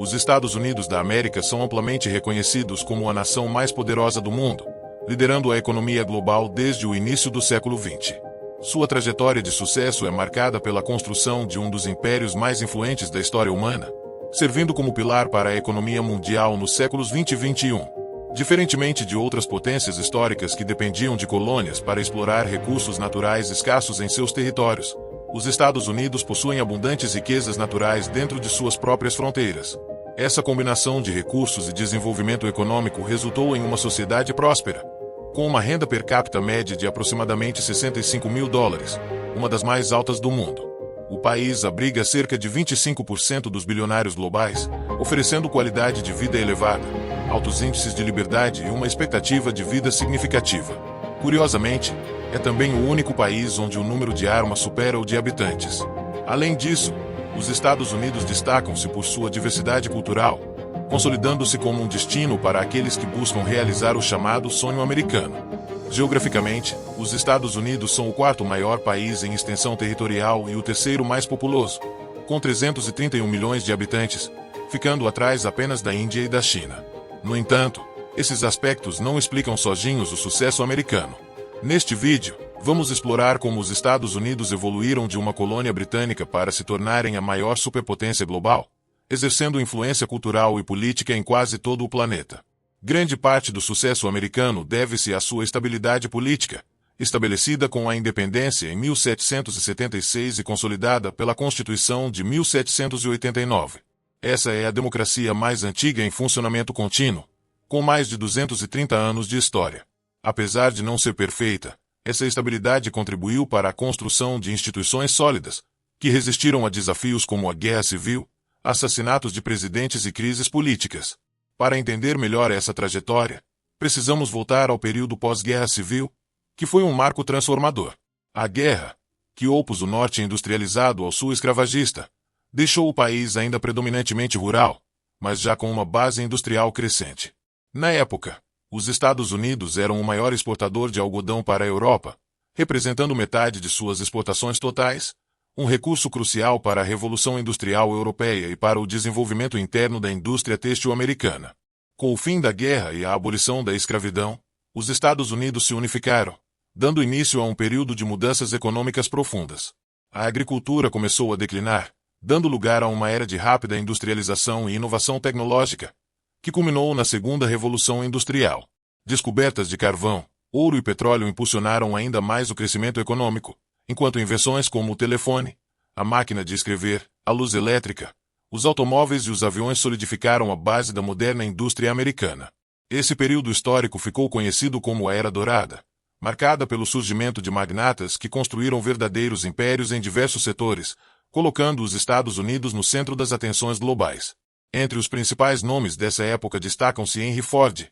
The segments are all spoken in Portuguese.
Os Estados Unidos da América são amplamente reconhecidos como a nação mais poderosa do mundo, liderando a economia global desde o início do século XX. Sua trajetória de sucesso é marcada pela construção de um dos impérios mais influentes da história humana, servindo como pilar para a economia mundial nos séculos 20 e 21. Diferentemente de outras potências históricas que dependiam de colônias para explorar recursos naturais escassos em seus territórios, os Estados Unidos possuem abundantes riquezas naturais dentro de suas próprias fronteiras. Essa combinação de recursos e desenvolvimento econômico resultou em uma sociedade próspera, com uma renda per capita média de aproximadamente $65.000, uma das mais altas do mundo. O país abriga cerca de 25% dos bilionários globais, oferecendo qualidade de vida elevada, altos índices de liberdade e uma expectativa de vida significativa. Curiosamente, é também o único país onde o número de armas supera o de habitantes. Além disso, os Estados Unidos destacam-se por sua diversidade cultural, consolidando-se como um destino para aqueles que buscam realizar o chamado sonho americano. Geograficamente, os Estados Unidos são o quarto maior país em extensão territorial e o terceiro mais populoso, com 331 milhões de habitantes, ficando atrás apenas da Índia e da China. No entanto, esses aspectos não explicam sozinhos o sucesso americano. Neste vídeo, vamos explorar como os Estados Unidos evoluíram de uma colônia britânica para se tornarem a maior superpotência global, exercendo influência cultural e política em quase todo o planeta. Grande parte do sucesso americano deve-se à sua estabilidade política, estabelecida com a independência em 1776 e consolidada pela Constituição de 1789. Essa é a democracia mais antiga em funcionamento contínuo, com mais de 230 anos de história. Apesar de não ser perfeita, essa estabilidade contribuiu para a construção de instituições sólidas, que resistiram a desafios como a Guerra Civil, assassinatos de presidentes e crises políticas. Para entender melhor essa trajetória, precisamos voltar ao período pós-Guerra Civil, que foi um marco transformador. A guerra, que opôs o norte industrializado ao sul escravagista, deixou o país ainda predominantemente rural, mas já com uma base industrial crescente. Na época, os Estados Unidos eram o maior exportador de algodão para a Europa, representando metade de suas exportações totais, um recurso crucial para a Revolução Industrial Europeia e para o desenvolvimento interno da indústria têxtil americana. Com o fim da guerra e a abolição da escravidão, os Estados Unidos se unificaram, dando início a um período de mudanças econômicas profundas. A agricultura começou a declinar, dando lugar a uma era de rápida industrialização e inovação tecnológica, que culminou na Segunda Revolução Industrial. Descobertas de carvão, ouro e petróleo impulsionaram ainda mais o crescimento econômico, enquanto invenções como o telefone, a máquina de escrever, a luz elétrica, os automóveis e os aviões solidificaram a base da moderna indústria americana. Esse período histórico ficou conhecido como a Era Dourada, marcada pelo surgimento de magnatas que construíram verdadeiros impérios em diversos setores, colocando os Estados Unidos no centro das atenções globais. Entre os principais nomes dessa época destacam-se Henry Ford,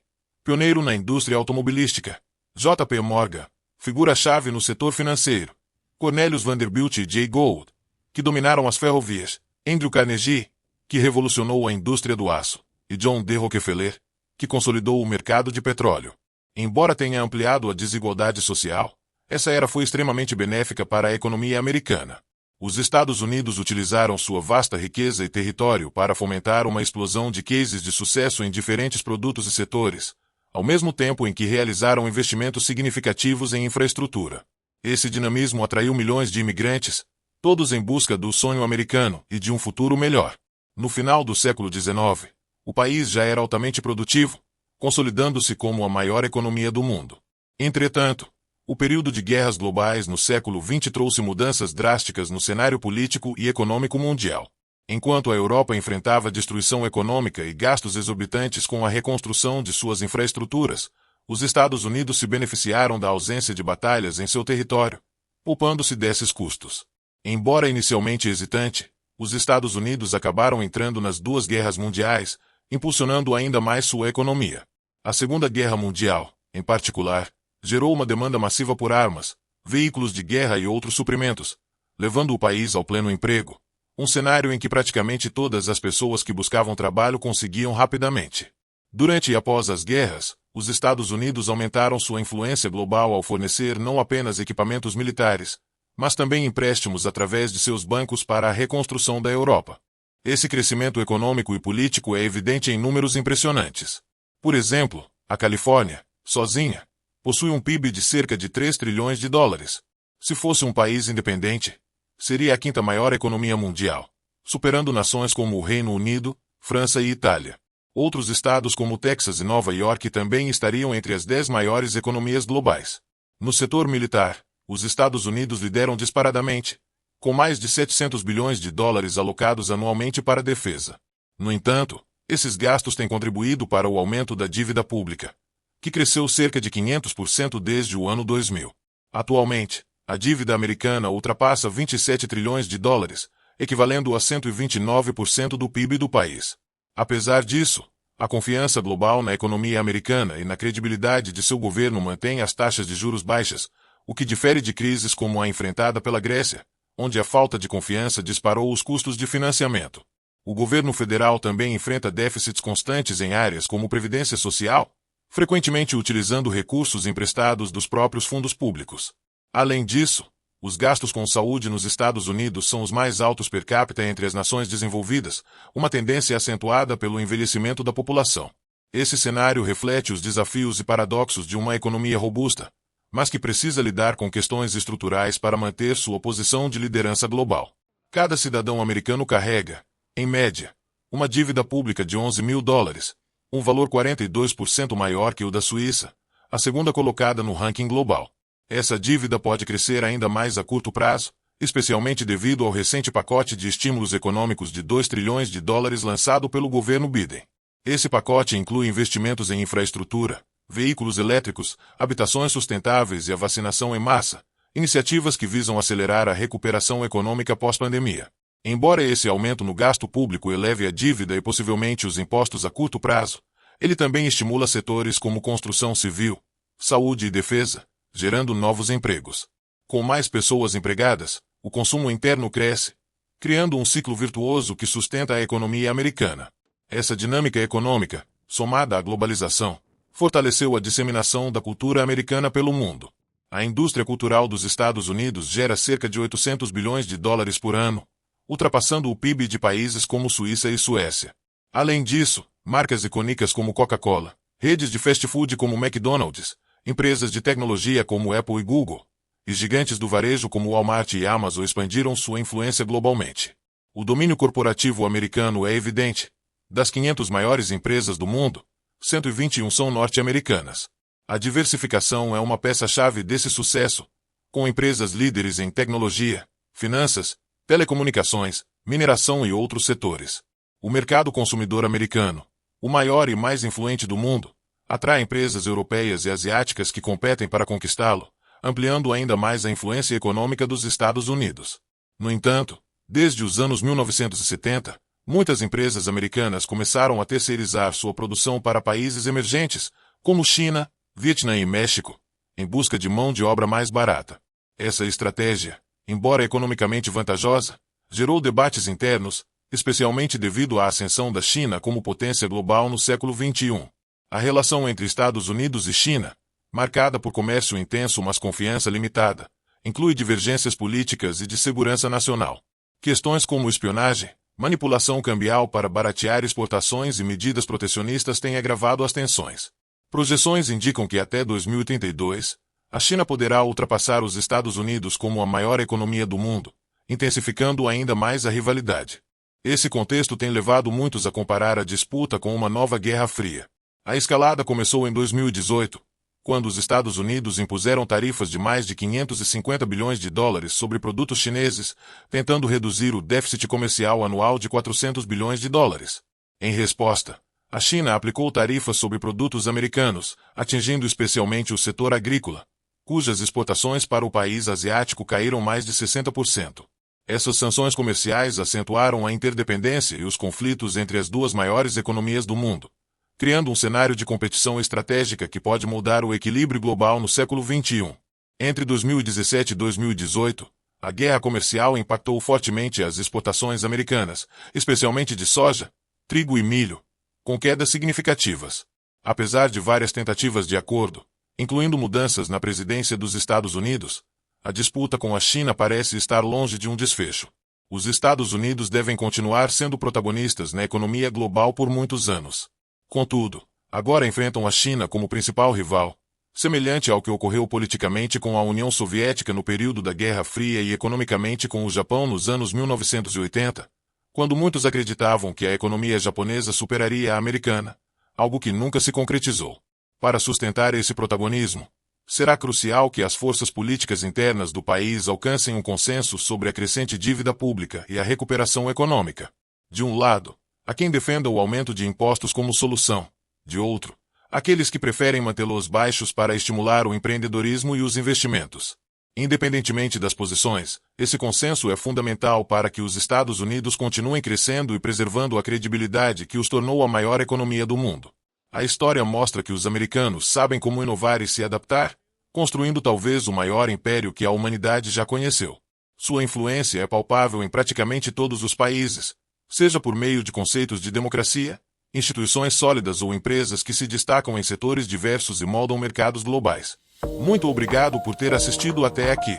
pioneiro na indústria automobilística, J. P. Morgan, figura-chave no setor financeiro, Cornelius Vanderbilt e Jay Gould, que dominaram as ferrovias, Andrew Carnegie, que revolucionou a indústria do aço, e John D. Rockefeller, que consolidou o mercado de petróleo. Embora tenha ampliado a desigualdade social, essa era foi extremamente benéfica para a economia americana. Os Estados Unidos utilizaram sua vasta riqueza e território para fomentar uma explosão de cases de sucesso em diferentes produtos e setores, ao mesmo tempo em que realizaram investimentos significativos em infraestrutura. Esse dinamismo atraiu milhões de imigrantes, todos em busca do sonho americano e de um futuro melhor. No final do século XIX, o país já era altamente produtivo, consolidando-se como a maior economia do mundo. Entretanto, o período de guerras globais no século XX trouxe mudanças drásticas no cenário político e econômico mundial. Enquanto a Europa enfrentava destruição econômica e gastos exorbitantes com a reconstrução de suas infraestruturas, os Estados Unidos se beneficiaram da ausência de batalhas em seu território, poupando-se desses custos. Embora inicialmente hesitante, os Estados Unidos acabaram entrando nas duas guerras mundiais, impulsionando ainda mais sua economia. A Segunda Guerra Mundial, em particular, gerou uma demanda massiva por armas, veículos de guerra e outros suprimentos, levando o país ao pleno emprego, um cenário em que praticamente todas as pessoas que buscavam trabalho conseguiam rapidamente. Durante e após as guerras, os Estados Unidos aumentaram sua influência global ao fornecer não apenas equipamentos militares, mas também empréstimos através de seus bancos para a reconstrução da Europa. Esse crescimento econômico e político é evidente em números impressionantes. Por exemplo, a Califórnia, sozinha, possui um PIB de cerca de 3 trilhões de dólares. Se fosse um país independente, seria a quinta maior economia mundial, superando nações como o Reino Unido, França e Itália. Outros estados como Texas e Nova York também estariam entre as 10 maiores economias globais. No setor militar, os Estados Unidos lideram disparadamente, com mais de 700 bilhões de dólares alocados anualmente para a defesa. No entanto, esses gastos têm contribuído para o aumento da dívida pública, que cresceu cerca de 500% desde o ano 2000. Atualmente, a dívida americana ultrapassa 27 trilhões de dólares, equivalendo a 129% do PIB do país. Apesar disso, a confiança global na economia americana e na credibilidade de seu governo mantém as taxas de juros baixas, o que difere de crises como a enfrentada pela Grécia, onde a falta de confiança disparou os custos de financiamento. O governo federal também enfrenta déficits constantes em áreas como previdência social, frequentemente utilizando recursos emprestados dos próprios fundos públicos. Além disso, os gastos com saúde nos Estados Unidos são os mais altos per capita entre as nações desenvolvidas, uma tendência acentuada pelo envelhecimento da população. Esse cenário reflete os desafios e paradoxos de uma economia robusta, mas que precisa lidar com questões estruturais para manter sua posição de liderança global. Cada cidadão americano carrega, em média, uma dívida pública de 11 mil dólares, um valor 42% maior que o da Suíça, a segunda colocada no ranking global. Essa dívida pode crescer ainda mais a curto prazo, especialmente devido ao recente pacote de estímulos econômicos de 2 trilhões de dólares lançado pelo governo Biden. Esse pacote inclui investimentos em infraestrutura, veículos elétricos, habitações sustentáveis e a vacinação em massa, iniciativas que visam acelerar a recuperação econômica pós-pandemia. Embora esse aumento no gasto público eleve a dívida e possivelmente os impostos a curto prazo, ele também estimula setores como construção civil, saúde e defesa, gerando novos empregos. Com mais pessoas empregadas, o consumo interno cresce, criando um ciclo virtuoso que sustenta a economia americana. Essa dinâmica econômica, somada à globalização, fortaleceu a disseminação da cultura americana pelo mundo. A indústria cultural dos Estados Unidos gera cerca de 800 bilhões de dólares por ano, ultrapassando o PIB de países como Suíça e Suécia. Além disso, marcas icônicas como Coca-Cola, redes de fast food como McDonald's, empresas de tecnologia como Apple e Google, e gigantes do varejo como Walmart e Amazon expandiram sua influência globalmente. O domínio corporativo americano é evidente. Das 500 maiores empresas do mundo, 121 são norte-americanas. A diversificação é uma peça-chave desse sucesso, com empresas líderes em tecnologia, finanças, telecomunicações, mineração e outros setores. O mercado consumidor americano, o maior e mais influente do mundo, atrai empresas europeias e asiáticas que competem para conquistá-lo, ampliando ainda mais a influência econômica dos Estados Unidos. No entanto, desde os anos 1970, muitas empresas americanas começaram a terceirizar sua produção para países emergentes, como China, Vietnã e México, em busca de mão de obra mais barata. Essa estratégia, embora economicamente vantajosa, gerou debates internos, especialmente devido à ascensão da China como potência global no século XXI. A relação entre Estados Unidos e China, marcada por comércio intenso mas confiança limitada, inclui divergências políticas e de segurança nacional. Questões como espionagem, manipulação cambial para baratear exportações e medidas protecionistas têm agravado as tensões. Projeções indicam que até 2032, a China poderá ultrapassar os Estados Unidos como a maior economia do mundo, intensificando ainda mais a rivalidade. Esse contexto tem levado muitos a comparar a disputa com uma nova Guerra Fria. A escalada começou em 2018, quando os Estados Unidos impuseram tarifas de mais de 550 bilhões de dólares sobre produtos chineses, tentando reduzir o déficit comercial anual de 400 bilhões de dólares. Em resposta, a China aplicou tarifas sobre produtos americanos, atingindo especialmente o setor agrícola, cujas exportações para o país asiático caíram mais de 60%. Essas sanções comerciais acentuaram a interdependência e os conflitos entre as duas maiores economias do mundo, criando um cenário de competição estratégica que pode mudar o equilíbrio global no século XXI. Entre 2017 e 2018, a guerra comercial impactou fortemente as exportações americanas, especialmente de soja, trigo e milho, com quedas significativas. Apesar de várias tentativas de acordo, incluindo mudanças na presidência dos Estados Unidos, a disputa com a China parece estar longe de um desfecho. Os Estados Unidos devem continuar sendo protagonistas na economia global por muitos anos. Contudo, agora enfrentam a China como principal rival, semelhante ao que ocorreu politicamente com a União Soviética no período da Guerra Fria e economicamente com o Japão nos anos 1980, quando muitos acreditavam que a economia japonesa superaria a americana, algo que nunca se concretizou. Para sustentar esse protagonismo, será crucial que as forças políticas internas do país alcancem um consenso sobre a crescente dívida pública e a recuperação econômica. De um lado, há quem defenda o aumento de impostos como solução. De outro, aqueles que preferem mantê-los baixos para estimular o empreendedorismo e os investimentos. Independentemente das posições, esse consenso é fundamental para que os Estados Unidos continuem crescendo e preservando a credibilidade que os tornou a maior economia do mundo. A história mostra que os americanos sabem como inovar e se adaptar, construindo talvez o maior império que a humanidade já conheceu. Sua influência é palpável em praticamente todos os países, seja por meio de conceitos de democracia, instituições sólidas ou empresas que se destacam em setores diversos e moldam mercados globais. Muito obrigado por ter assistido até aqui.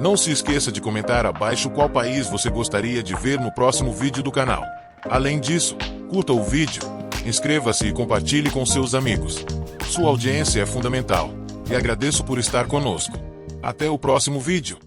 Não se esqueça de comentar abaixo qual país você gostaria de ver no próximo vídeo do canal. Além disso, curta o vídeo, inscreva-se e compartilhe com seus amigos. Sua audiência é fundamental, e agradeço por estar conosco. Até o próximo vídeo.